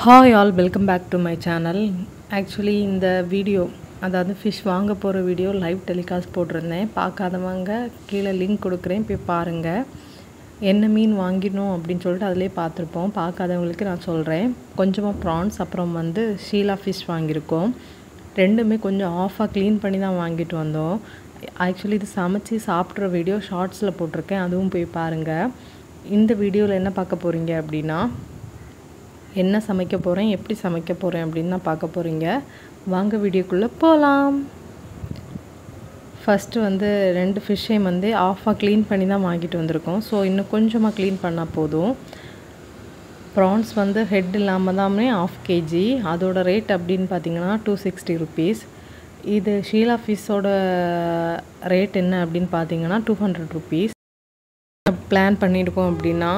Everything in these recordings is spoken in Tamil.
Hi all, welcome back to my channel. Actually இந்த வீடியோ அதாவது ஃபிஷ் வாங்க போகிற வீடியோ லைவ் டெலிகாஸ்ட் போட்டிருந்தேன். பார்க்காதவங்க கீழே லிங்க் கொடுக்குறேன், போய் பாருங்கள். என்ன மீன் வாங்கினோம் அப்படின்னு சொல்லிட்டு அதிலே பார்த்துருப்போம். பார்க்காதவங்களுக்கு நான் சொல்கிறேன். கொஞ்சமாக ப்ரான்ஸ், அப்புறம் ஷீலா ஃபிஷ் வாங்கியிருக்கோம். ரெண்டுமே கொஞ்சம் ஆஃபாக க்ளீன் பண்ணி தான் வாங்கிட்டு வந்தோம். ஆக்சுவலி இது சமைச்சி சாப்பிட்ற வீடியோ ஷார்ட்ஸில் போட்டிருக்கேன், அதுவும் போய் பாருங்கள். இந்த வீடியோவில் என்ன பார்க்க போகிறீங்க அப்படின்னா, என்ன சமைக்க போகிறேன், எப்படி சமைக்க போகிறேன் அப்படின்னு தான் பார்க்க போகிறீங்க. வாங்க வீடியோக்குள்ளே போகலாம். ஃபஸ்ட்டு ரெண்டு ஃபிஷ்ஷையும் ஆஃபாக க்ளீன் பண்ணி தான் வாங்கிட்டு வந்திருக்கோம். ஸோ இன்னும் கொஞ்சமாக க்ளீன் பண்ணால் போதும். ப்ரான்ஸ் ஹெட் இல்லாமல் தாமே 1/2 kg. அதோட ரேட் அப்படின்னு பார்த்தீங்கன்னா 260 rupees. இது ஷீலா ஃபிஷ்ஷோட ரேட் என்ன அப்படின்னு பார்த்தீங்கன்னா 200 rupees. பிளான் பண்ணியிருக்கோம் அப்படின்னா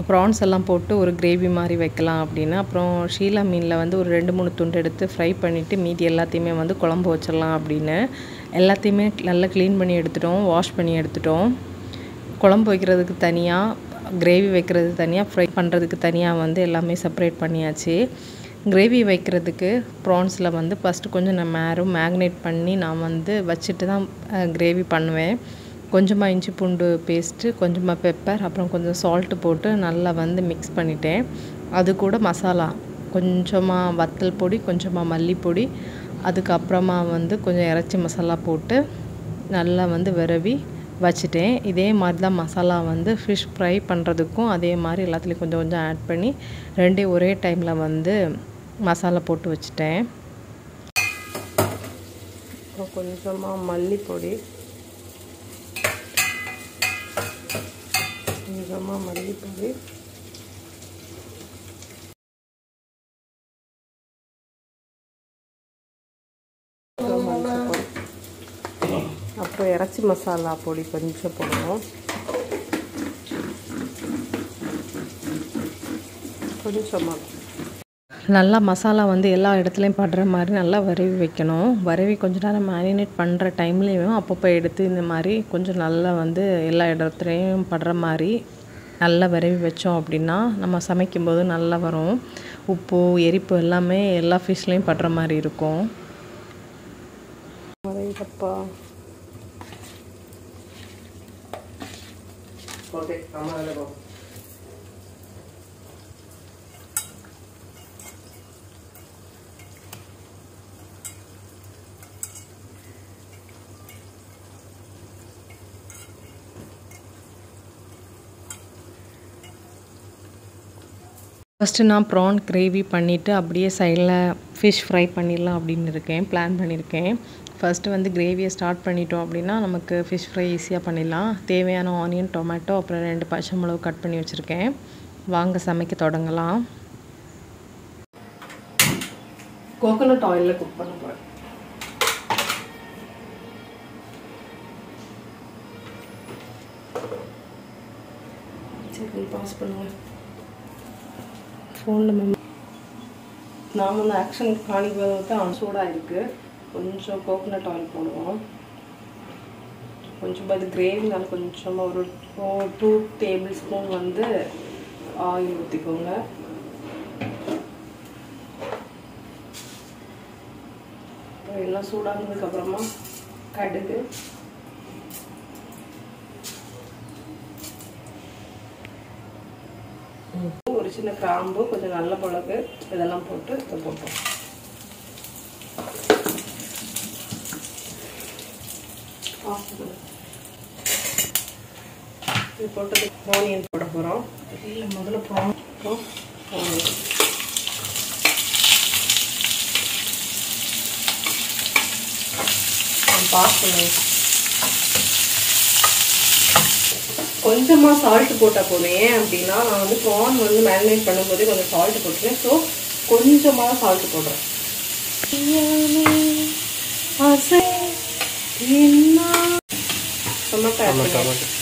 ப்ரான்ஸ் எல்லாம் போட்டு ஒரு கிரேவி மாதிரி வைக்கலாம் அப்படின்னு. அப்புறம் ஷீலா மீனில் ஒரு 2-3 துண்டு எடுத்து ஃப்ரை பண்ணிவிட்டு மீதி எல்லாத்தையுமே குழம்பு வச்சிடலாம் அப்படின்னு. எல்லாத்தையுமே நல்லா க்ளீன் பண்ணி எடுத்துட்டோம், வாஷ் பண்ணி எடுத்துட்டோம். குழம்பு வைக்கிறதுக்கு தனியாக, கிரேவி வைக்கிறதுக்கு தனியாக, ஃப்ரை பண்ணுறதுக்கு தனியாக எல்லாமே செப்பரேட் பண்ணியாச்சு. கிரேவி வைக்கிறதுக்கு ப்ரான்ஸில் ஃபஸ்ட்டு கொஞ்சம் நான் மேக்னேட் பண்ணி நான் வச்சுட்டு தான் கிரேவி பண்ணுவேன். கொஞ்சமாக இஞ்சி பூண்டு பேஸ்ட்டு, கொஞ்சமாக பெப்பர், அப்புறம் கொஞ்சம் சால்ட்டு போட்டு நல்லா மிக்ஸ் பண்ணிட்டேன். அது கூட மசாலா, கொஞ்சமாக வத்தல் பொடி, கொஞ்சமாக மல்லிப்பொடி, அதுக்கப்புறமா கொஞ்சம் இறைச்சி மசாலா போட்டு நல்லா விரவி வச்சுட்டேன். இதே மாதிரி தான் மசாலா ஃபிஷ் ஃப்ரை பண்ணுறதுக்கும் அதே மாதிரி எல்லாத்துலேயும் கொஞ்சம் கொஞ்சம் ஆட் பண்ணி ரெண்டையும் ஒரே டைமில் மசாலா போட்டு வச்சுட்டேன். அப்புறம் கொஞ்சமாக மல்லிப்பொடி, கொஞ்சமாக மல்லிப்பொடி, அப்புறம் இறைச்சி மசாலா பொடி கொஞ்சம் போடணும். கொஞ்சமாக நல்லா மசாலா எல்லா இடத்துலையும் படுற மாதிரி நல்லா வரைவி வைக்கணும். வரைவி கொஞ்ச நேரம் மேரினேட் பண்ணுற டைம்லேயும் அப்பப்போ எடுத்து இந்த மாதிரி கொஞ்சம் நல்லா எல்லா இடத்துலையும் படுற மாதிரி நல்லா விரவி வச்சோம் அப்படின்னா நம்ம சமைக்கும்போது நல்லா வரும். உப்பு, எரிப்பு எல்லாமே எல்லா ஃபிஷ்லேயும் படுற மாதிரி இருக்கும். ஃபஸ்ட்டு நான் ப்ரான் கிரேவி பண்ணிவிட்டு அப்படியே சைடில் ஃபிஷ் ஃப்ரை பண்ணிடலாம் அப்படின்னு பிளான் பண்ணியிருக்கேன். ஃபஸ்ட்டு கிரேவியை ஸ்டார்ட் பண்ணிட்டோம் அப்படின்னா நமக்கு ஃபிஷ் ஃப்ரை ஈஸியாக பண்ணிடலாம். தேவையான ஆனியன், டொமேட்டோ, அப்புறம் 2 பச்சை மிளகு கட் பண்ணி வச்சுருக்கேன். வாங்க சமைக்க தொடங்கலாம். கோகோனட் ஆயிலில் குக் பண்ண போகிறேன். சரி, பாஸ் பண்ணுவேன். ஃபோனில் நாம் ஆக்ஷன் காணிக்கிறது சூடாக இருக்குது. கொஞ்சம் கோகோனட் ஆயில் போடுவோம். கொஞ்சம் அது கிரேவினால கொஞ்சமாக ஒரு 2 tablespoon ஆயில் ஊற்றிக்கோங்க. எல்லாம் சூடானதுக்கப்புறமா கடுகு, ஒரு சின்ன கிராம்பு, கொஞ்சம் நல்ல மிளகு, இதெல்லாம் போட்டு இதை போட்டோம். இது போட்டது ஆனியன் போட போகிறோம். இல்லை, முதல்ல ப்ரான், ஆனியன் பாஸ் பண்ணுவேன். கொஞ்சமாக சால்ட்டு போட்டால் போதும். ஏன் அப்படின்னா நான் ப்ரான் மேரினேட் பண்ணும்போதே கொஞ்சம் சால்ட்டு போட்டுருக்கேன். ஸோ கொஞ்சமாக சால்ட்டு போடுறேன். டொமேட்டோ ஆட் பண்ணேன்.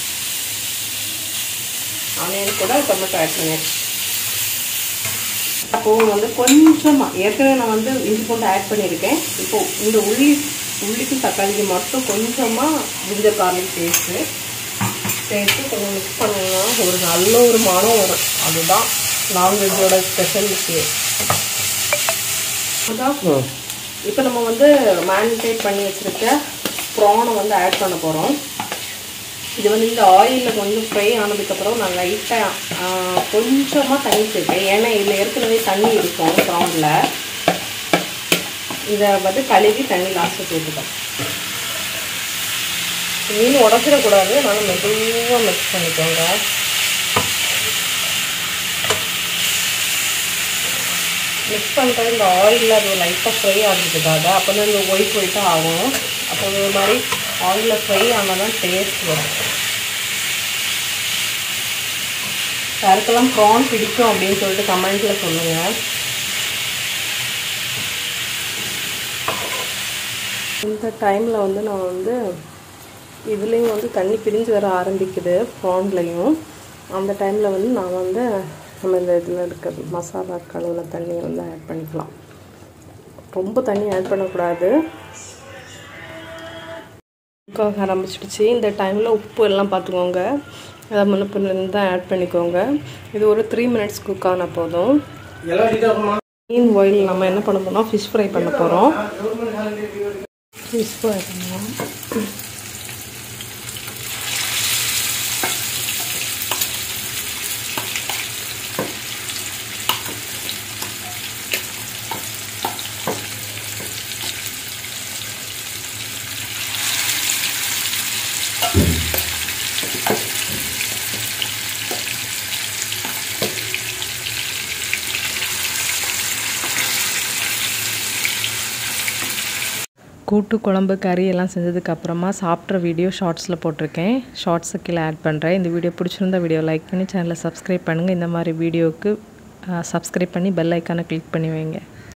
ஆனியன் கூட டொமேட்டோ ஆட் பண்ணேன். அப்போது கொஞ்சமாக ஏற்கனவே நான் இஞ்சி பூண்டு ஆட் பண்ணியிருக்கேன். இப்போது இந்த உள்ளிக்கு தக்காளிக்கு மட்டும் கொஞ்சமாக ஜிஞ்சர் கார்லிக் பேஸ்ட்டு சேர்த்து கொஞ்சம் மிக்ஸ் பண்ணோம்னா ஒரு நல்ல ஒரு மனம் வரும். அதுதான் நான்வெஜ்ஜோட ஸ்பெஷலிட்டி. இப்போ நம்ம வந்து மேரினேட் பண்ணி வச்சுருக்க ப்ரானை வந்து ஆட் பண்ண போகிறோம். இது வந்து இந்த ஆயிலில் வந்து ஃப்ரை ஆனதுக்கப்புறம் நான் லைட்டாக கொஞ்சமாக தண்ணி சேர்ப்பேன். ஏன்னா இதில் ஏற்கனவே தண்ணி இருக்கும் ப்ரானில். இதை வந்து கழுவி தண்ணி லாஸ்ட்டில் சேர்த்துப்பேன். மீன் உடச்சிடக்கூடாது, அதனால் மெதுவாக மிக்ஸ் பண்ணிக்கோங்க. மிக்ஸ் பண்ணுறது இந்த ஆயிலில் அது லைட்டாக ஃப்ரை ஆகிறதுக்காக. அப்போ தான் இந்த ஒயிட்டாக ஆகும். அப்போ ஒரு மாதிரி ஆயிலில் ஃப்ரை ஆனால் தான் டேஸ்ட் வரும். யாருக்கெல்லாம் ப்ரான் பிடிக்கும் அப்படின்னு சொல்லிட்டு கமெண்ட்டில் சொல்லுங்கள். இந்த டைமில் வந்து நான் வந்து இதுலேயும் வந்து தண்ணி பிரிஞ்சு வர ஆரம்பிக்குது ப்ரான்லேயும். அந்த டைமில் வந்து நான் வந்து நம்ம இந்த இதில் இருக்க மசாலா கழுவுன தண்ணியை வந்து ஆட் பண்ணிக்கலாம். ரொம்ப தண்ணி ஆட் பண்ணக்கூடாது. குக் ஆரம்பிச்சிடுச்சு. இந்த டைமில் உப்பு எல்லாம் பார்த்துக்கோங்க. அதை முன்ன தான் ஆட் பண்ணிக்கோங்க. இது ஒரு 3 minutes குக் ஆன போதும். மீன் ஆயில் நம்ம என்ன பண்ண போகிறோம், ஃபிஷ் ஃப்ரை பண்ண போகிறோம். ஃபிஷ் ஃப்ரை பண்ணலாம். கூட்டு குழம்பு கறி எல்லாம் செஞ்சதுக்கப்புறமா சாப்பிட்ற வீடியோ ஷார்ட்ஸில் போட்டிருக்கேன். ஷார்ட்ஸு கீழே ஆட் பண்ணுறேன். இந்த வீடியோ பிடிச்சிருந்தா வீடியோ லைக் பண்ணி சேனலை சப்ஸ்கிரைப் பண்ணுங்கள். இந்த மாதிரி வீடியோவுக்கு சப்ஸ்கிரைப் பண்ணி பெல் ஐக்கானை கிளிக் பண்ணி வைங்க.